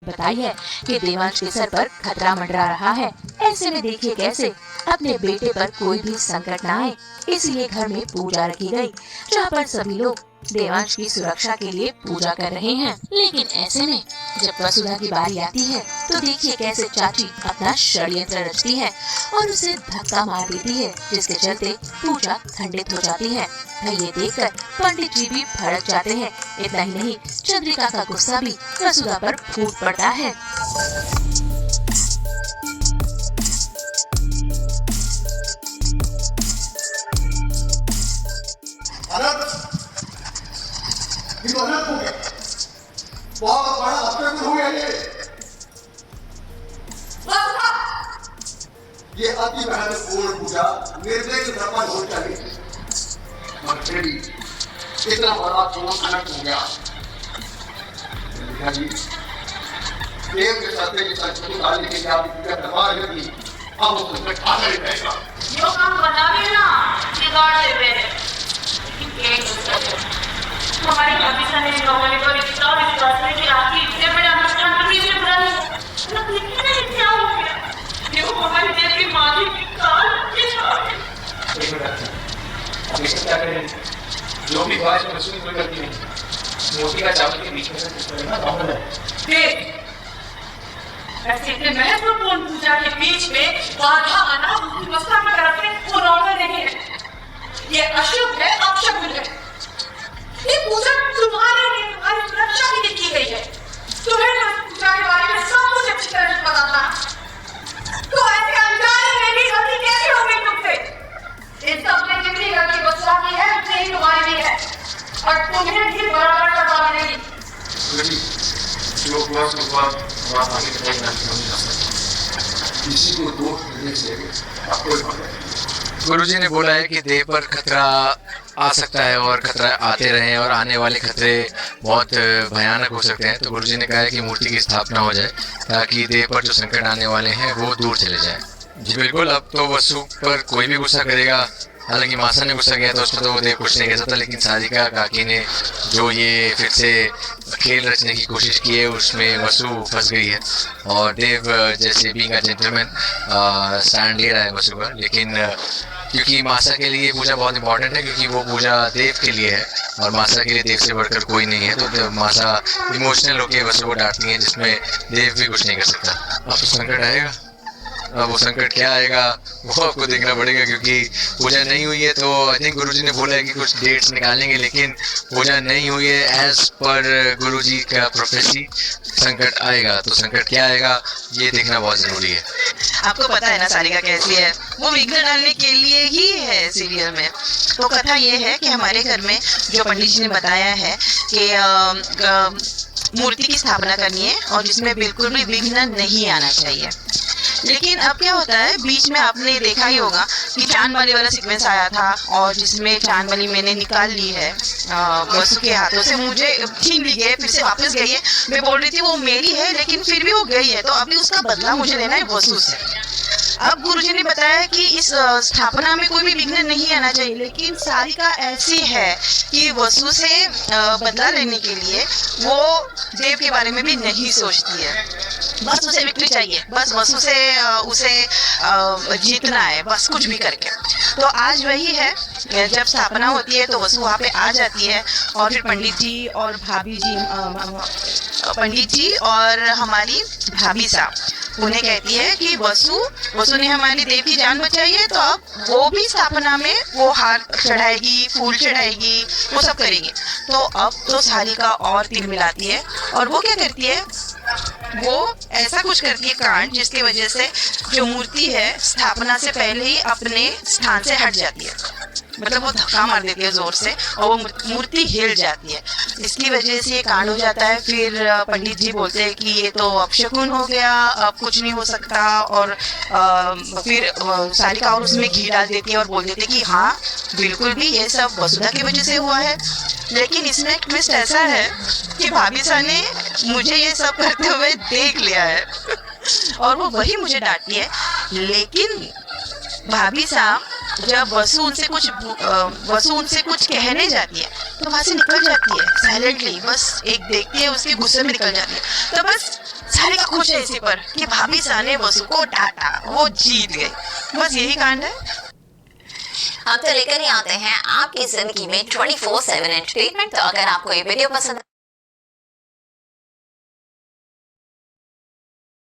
बताई है कि देवांश के सर पर खतरा मंडरा रहा है। ऐसे में देखिए कैसे अपने बेटे पर कोई भी संकट न आए, इसलिए घर में पूजा रखी गई, जहाँ पर सभी लोग देवांश की सुरक्षा के लिए पूजा कर रहे हैं। लेकिन ऐसे में जब वसुधा की बारी आती है तो देखिए कैसे चाची अपना षड्यंत्र रचती है और उसे धक्का मार देती है, जिसके चलते पूजा खंडित हो जाती है। ये देखकर पंडित जी भी भड़क जाते हैं। इतना ही नहीं, चंद्रिका का गुस्सा भी वसुधा पर फूट पड़ता है। बहुत बड़ा अपराध हो गया ये अति महत्वपूर्ण पूजा निर्दय की धर्म हो चाहिए, और फिर भी इतना बड़ा अचानक हो गया। देव के सत्य की संस्कृति डालने के लिए आपकी पूजा करवा रही थी, अब वो तुमसे खाना ही रहेगा। जो काम बना भी ना बिगाड़ दे रहे हैं, हमारी भाभी ने नौकरी पर इतना विश्वास है कि आपकी इतने बड़े अनुष्ठान पर किसी बुरा नहीं मतलब लिखने नहीं क्या हो गया, देखो हमारी देव की माँ की काल के साथ क्या करें, जो भी बात है मशीन कोई करती नहीं, मोती का चावल के बीच में ना कॉमन है। ऐसे इतने महत्वपूर्ण पूजा के बीच में बाधा आना व्यवस्था में रखने को नॉर्मल नहीं है, ये अशुभ है, अपशकुन है। ये पूजा तुम्हारे लिए, तुम्हारी सुरक्षा के लिए की गई है। तुम्हें पूजा के बारे में सब कुछ अच्छी तरह से पता था, तो ऐसे अनजाने में भी गलती कैसे हो गई तुमसे? इन सब में जितनी गलती बच्चा की है उतनी ही तुम्हारी भी है, और तुम्हें भी बराबर सजा मिलेगी। किसी को दोष देने से आपको गुरुजी ने बोला है कि देह पर खतरा आ सकता है और खतरा आते रहे और आने वाले खतरे बहुत भयानक हो सकते हैं। तो गुरुजी ने कहा है कि मूर्ति की स्थापना हो जाए ताकि देह पर जो संकट आने वाले हैं वो दूर चले जाएं। जी बिल्कुल, अब तो वसु पर कोई भी गुस्सा करेगा, हालांकि मासा ने गुस्सा किया था उसमें तो वो देव कुछ नहीं कह सकता, लेकिन सारिका काकी ने जो ये फिर से खेल रचने की कोशिश की है उसमें वसु फंस गई है और देव जैसे बीइंग अ जेंटलमैन स्टैंड ले रहा है वसु का। लेकिन क्योंकि मासा के लिए पूजा बहुत इंपॉर्टेंट है, क्योंकि वो पूजा देव के लिए है और मासा के लिए देव से बढ़कर कोई नहीं है, तो मासा इमोशनल होकर वसु को डांटती है, जिसमें देव भी कुछ नहीं कर सकता। अब तो संकट आएगा, अब वो संकट क्या आएगा वो आपको देखना पड़ेगा, क्योंकि पूजा नहीं हुई है। तो आई थिंक गुरुजी ने बोला है कि कुछ डेट्स निकालेंगे, लेकिन पूजा नहीं हुई है एज पर गुरुजी का प्रोफेसी, संकट आएगा। तो संकट क्या आएगा ये देखना बहुत जरूरी है। आपको पता है ना सारिका कैसी है, वो विघ्न डालने के लिए ही है सीरियल में। तो कथा ये है कि हमारे घर में जो पंडित जी ने बताया है कि मूर्ति की स्थापना करनी है और जिसमें बिल्कुल भी विघ्न नहीं आना चाहिए। लेकिन अब क्या होता है, बीच में आपने देखा ही होगा कि चांद वाली वाला सीक्वेंस आया था और जिसमें चांद वाली मैंने निकाल ली है वसु के हाथों से, मुझे छीन ली है, फिर से वापस गई है। मैं बोल रही थी वो मेरी है, लेकिन फिर भी वो गई है, तो अभी उसका बदला मुझे लेना है वसु से। अब गुरुजी ने बताया कि इस स्थापना में कोई भी विघ्न नहीं आना चाहिए, लेकिन सारिका ऐसी है कि वसु से बदला लेने के लिए वो देव के बारे में भी नहीं सोचती है, बस उसे विक्ट्री चाहिए, बस वसु से उसे जीतना है, बस कुछ भी करके। तो आज वही है, जब स्थापना होती है तो वसु वहाँ पे आ जाती है और फिर पंडित जी और भाभी जी, पंडित जी और हमारी भाभी साहब उन्हें कहती है कि वसु ने हमारी देव की जान बचाई है, तो अब वो भी स्थापना में वो हार चढ़ाएगी, फूल चढ़ाएगी, वो सब करेगी। तो अब तो सारिका और तिल मिलाती है और वो क्या करती है, वो ऐसा कुछ करती है कांड जिसकी वजह से जो मूर्ति है स्थापना से पहले ही अपने स्थान से हट जाती है, मतलब वो धक्का मार देती है जोर से और वो मूर्ति हिल जाती है। इसकी वजह से ये कांड हो जाता है। फिर पंडित जी बोलते हैं कि ये तो अपशकुन हो गया, अब कुछ नहीं हो सकता, और फिर सारिका और उसमें घी डाल देती है और बोल देती है कि हाँ बिल्कुल भी ये सब वसुधा की वजह से हुआ है। लेकिन इसमें एक ट्विस्ट ऐसा है कि भाभी सा ने मुझे ये सब करते हुए देख लिया है और वो वही मुझे डांटती है। लेकिन भाभी साहब जब वसु उनसे कुछ कहने जाती है तो वहां से निकल जाती है साइलेंटली, बस एक देखती है उसके गुस्से में निकल जाती है। तो बस सारिका खुश है इसी पर कि भाभी सा ने वसु को डांटा, वो जीत गई। बस यही कांड है। हम तो लेकर ही आते हैं आपकी जिंदगी में 24/7 एंटरटेनमेंट। तो अगर आपको ये वीडियो पसंद